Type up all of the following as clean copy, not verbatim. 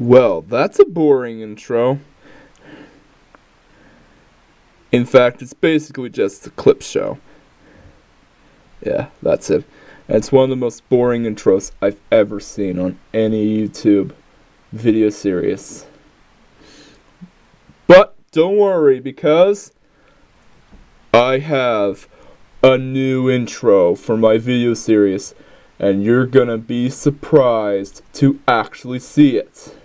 Well, that's a boring intro. In fact, it's basically just a clip show. Yeah, that's it. And it's one of the most boring intros I've ever seen on any YouTube video series. But don't worry, because I have a new intro for my video series, and you're gonna be surprised to actually see it.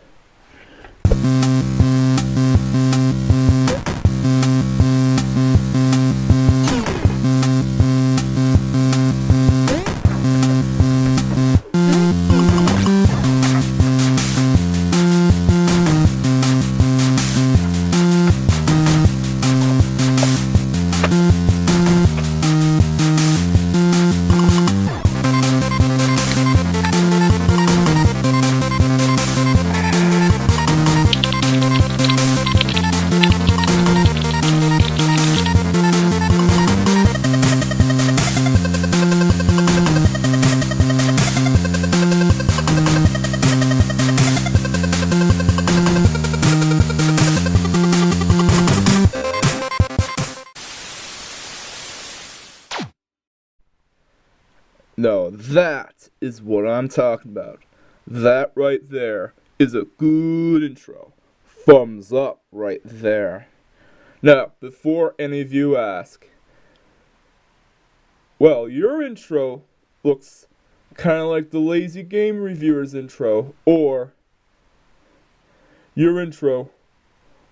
No, that is what I'm talking about. That right there is a good intro. Thumbs up right there. Now, before any of you ask, well, your intro looks kind of like the Lazy Game Reviewer's intro, or your intro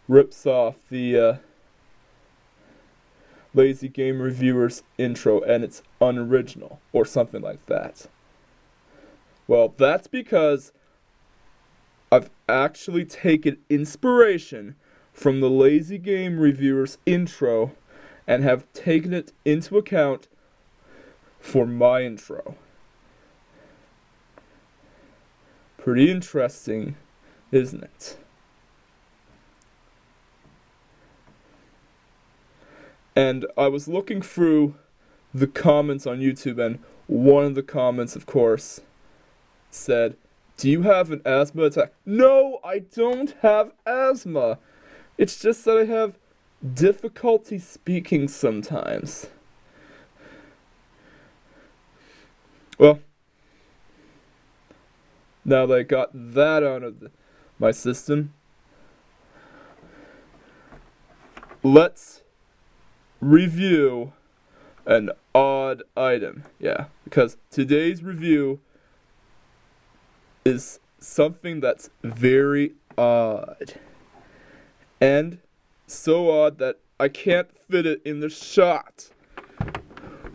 rips off the Lazy Game Reviewer's intro and it's unoriginal, or something like that. Well, that's because I've actually taken inspiration from the Lazy Game Reviewer's intro and have taken it into account for my intro. Pretty interesting, isn't it? And I was looking through the comments on YouTube, and one of the comments, of course, said, "Do you have an asthma attack?" No, I don't have asthma. It's just that I have difficulty speaking sometimes. Well, now that I got that out of my system, let's review an odd item. Yeah, because today's review is something that's very odd. And so odd that I can't fit it in the shot.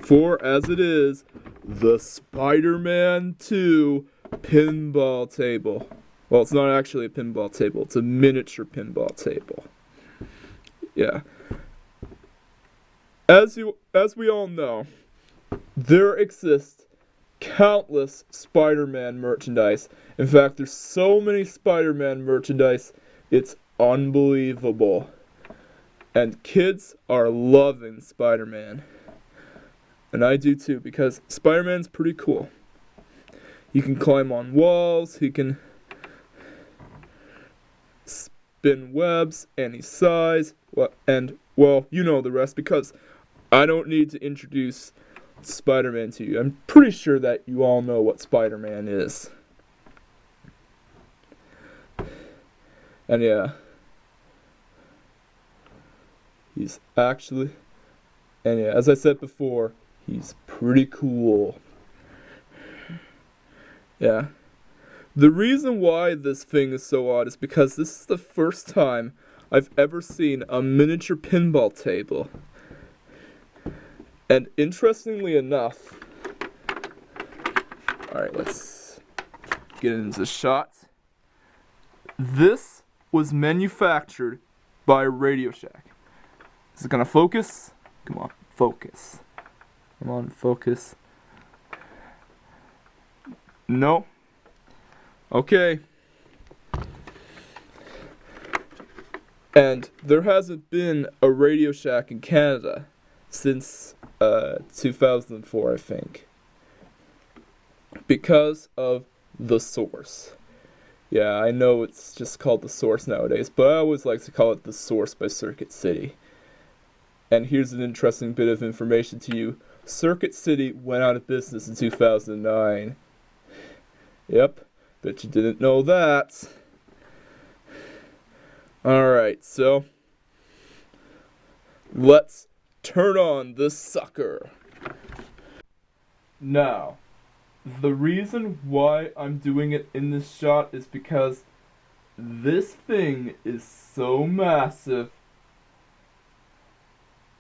For as it is, the Spider-Man 2 pinball table. Well, it's not actually a pinball table, it's a miniature pinball table. Yeah. As we all know, there exists countless Spider-Man merchandise. In fact, there's so many Spider-Man merchandise, it's unbelievable. And kids are loving Spider-Man. And I do too, because Spider-Man's pretty cool. He can climb on walls, he can spin webs any size, and, well, you know the rest, because I don't need to introduce Spider-Man to you. I'm pretty sure that you all know what Spider-Man is. And yeah, he's actually, and yeah, as I said before, he's pretty cool. Yeah. The reason why this thing is so odd is because this is the first time I've ever seen a miniature pinball table. And interestingly enough, alright, let's get into the shot. This was manufactured by Radio Shack. Is it gonna focus? Come on, focus. Come on, focus. No. Okay. And there hasn't been a Radio Shack in Canada since 2004, I think. Because of the source. Yeah, I know it's just called the Source nowadays, but I always like to call it the Source by Circuit City. And here's an interesting bit of information to you. Circuit City went out of business in 2009. Yep, bet you didn't know that. Alright, so let's turn on the sucker. Now, the reason why I'm doing it in this shot is because this thing is so massive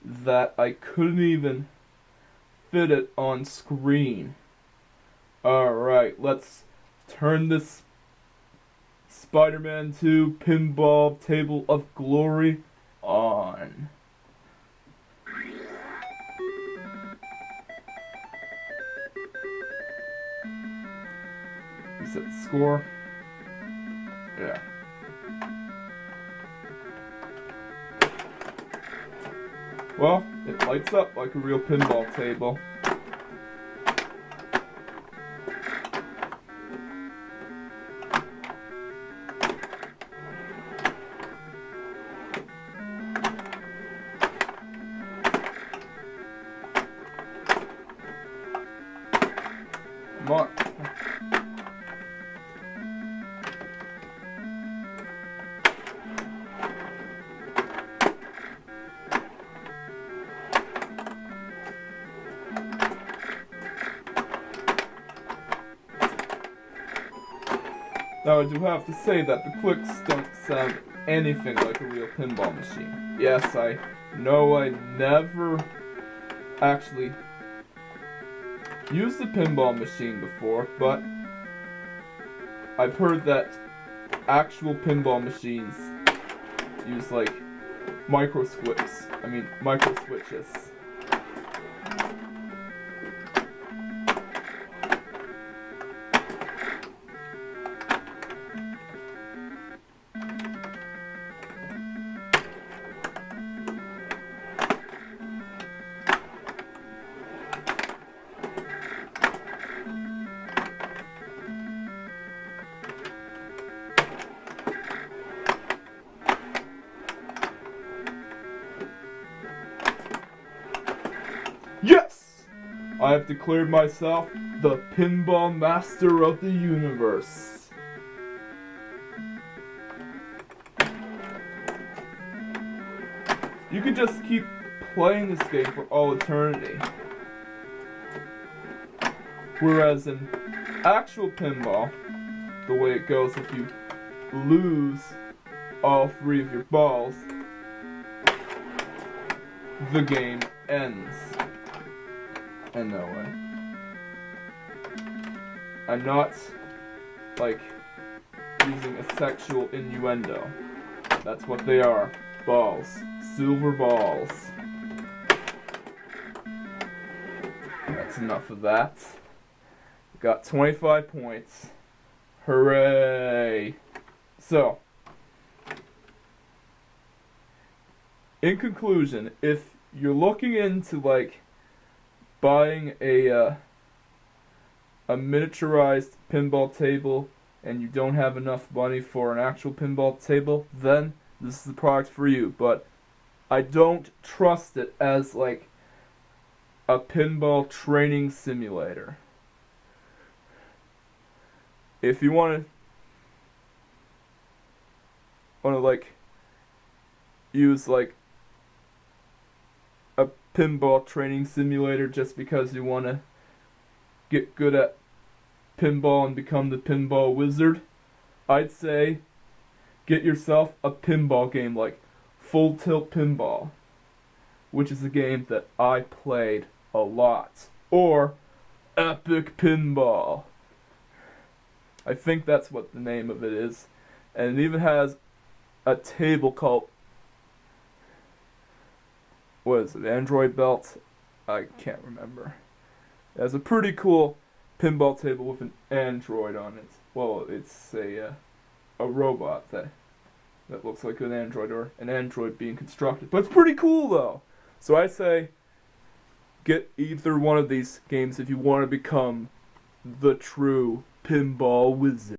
that I couldn't even fit it on screen. Alright, let's turn this Spider-Man 2 Pinball Table of Glory on. Reset the score. Yeah. Well, it lights up like a real pinball table. Come on. Now I do have to say that the clicks don't sound anything like a real pinball machine. Yes, I know I never actually used a pinball machine before, but I've heard that actual pinball machines use like micro switches. Yes! I have declared myself the Pinball Master of the Universe. You could just keep playing this game for all eternity. Whereas in actual pinball, the way it goes, if you lose all 3 of your balls, the game ends. In no way. I'm not, like, using a sexual innuendo. That's what they are. Balls. Silver balls. That's enough of that. Got 25 points. Hooray! So, in conclusion, if you're looking into, like, buying a miniaturized pinball table and you don't have enough money for an actual pinball table, then this is the product for you. But I don't trust it as like a pinball training simulator. If you want to like use like a pinball training simulator just because you want to get good at pinball and become the pinball wizard, I'd say get yourself a pinball game like Full Tilt Pinball, which is a game that I played a lot, or Epic Pinball. I think that's what the name of it is, and it even has a table called, what is it, Android Belt? I can't remember. It has a pretty cool pinball table with an android on it. Well, it's a robot that looks like an android, or an android being constructed. But it's pretty cool, though. So I say get either one of these games if you want to become the true pinball wizard.